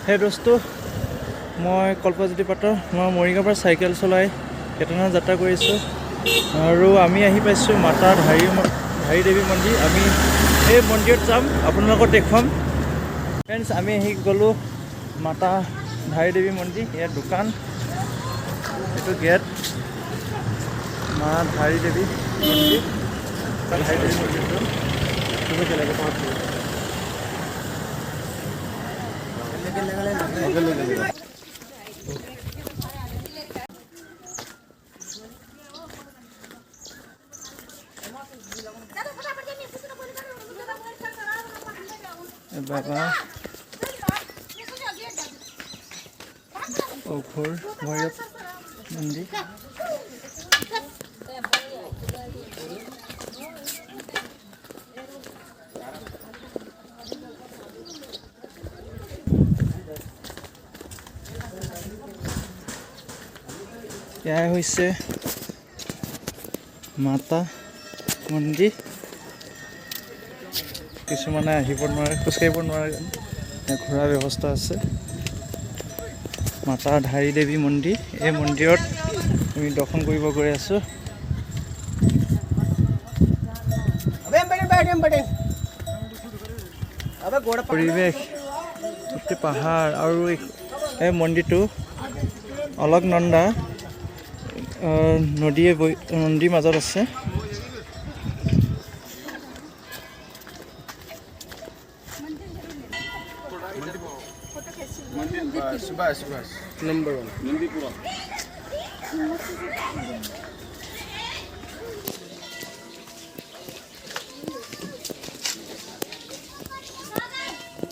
সেই দোস্তো মই কল্পজ্যোতি পাত্ৰ মই মৰিগাঁৱৰ পৰা চাইকেল চলাই কেটাৰনাথ যাত্ৰা কৰিছোঁ আৰু আমি আহি পাইছোঁ মাতা ধাৰী দেৱী মন্দিৰ। আমি এই মন্দিৰত যাম, আপোনালোকক দেখুৱাম। ফ্ৰেণ্ডছ, আমি আহি গ'লোঁ মাতা ধাৰী দেৱী মন্দিৰ। ইয়াত দোকান, এইটো গেট, মা ধাৰী দেৱী মন্দিৰ। ধাৰী দেৱী মন্দিৰটো বাবা অঘোৰ ভৈৰৱ মন্দিৰ। এয়াই হৈছে মাতা মন্দিৰ। কিছুমানে আহিব নোৱাৰে, খোজকাঢ়িব নোৱাৰে, ঘূৰাৰ ব্যৱস্থা আছে। মাতা ধাৰী দেৱী মন্দিৰ, এই মন্দিৰত আমি দৰ্শন কৰিব গৈ আছোঁ। পৰিৱেশ গোটেই পাহাৰ আৰু এই মন্দিৰটো অলকনন্দা নদীৰ মাজত আছে। नंबर 1 नंदीपुरम।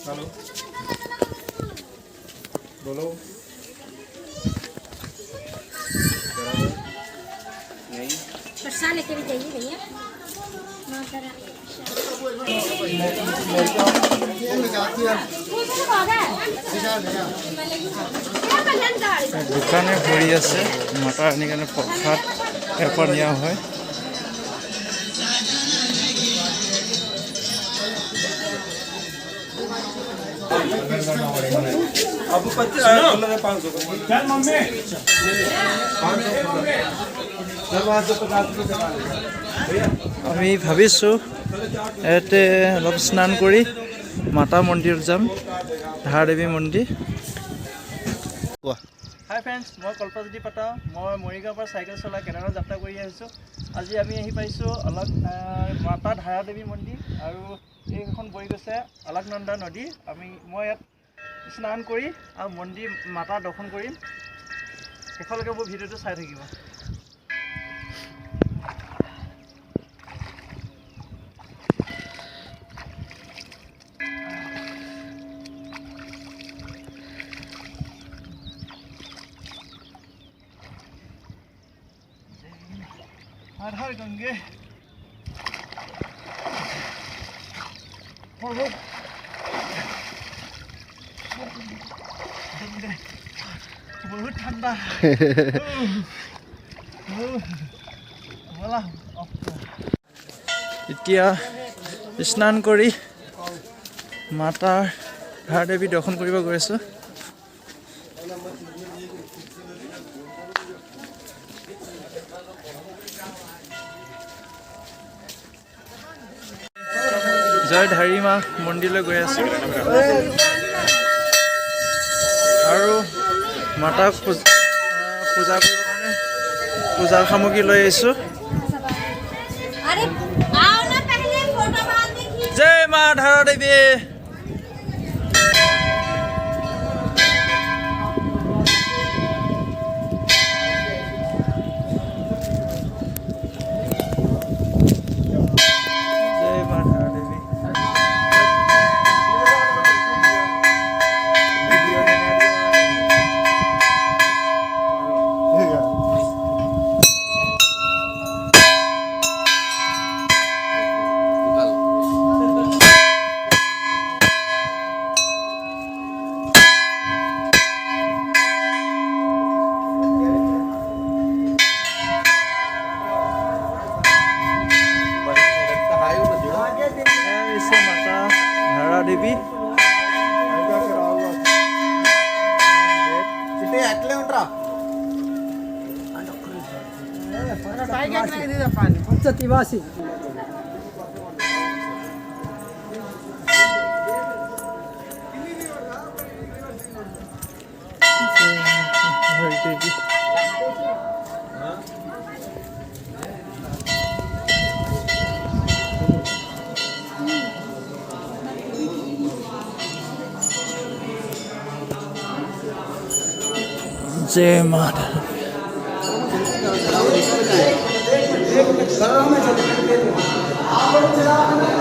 हेलो बोलो। नहीं परसा लेके भी जाइए भैया। দোকানে ভৰি আছে। মাতা ৰাণীৰ কাৰণে প্ৰসাদ এৰপৰা নিয়া হয়। আমি ভাবিছোঁ ইয়াতে অলপ স্নান কৰি মাতা মন্দিৰত যাম, ধাৰা দেৱী মন্দিৰ। হাই ফ্ৰেণ্ডছ, মই কল্পজ্যোতি পাত্ৰ। মই মৰিগাঁৱৰ পৰা চাইকেল চলাই কেটাৰনাথ যাত্ৰা কৰি আহিছোঁ। আজি আমি আহি পাইছোঁ মাতা ধাৰা দেৱী মন্দিৰ আৰু এইখন বৈ গৈছে অলকনন্দা নদী। মই ইয়াত স্নান কৰি আৰু মন্দিৰ মাতা দৰ্শন কৰিম। শেষলৈকে মোৰ ভিডিঅ'টো চাই থাকিব। हर गंगे बहुत ठंडा। এতিয়া স্নান কৰি মাতাৰ ধাৰা দেৱী দৰ্শন কৰিব গৈ আছোঁ। জয় ধাৰী মা মন্দিৰলৈ গৈ আছোঁ আৰু মাতাক পূজা কৰিবৰ কাৰণে পূজাৰ সামগ্ৰী লৈ আহিছোঁ। জয় মা ধাৰা দেৱী। तिवासी हरी देवी जय माता घर में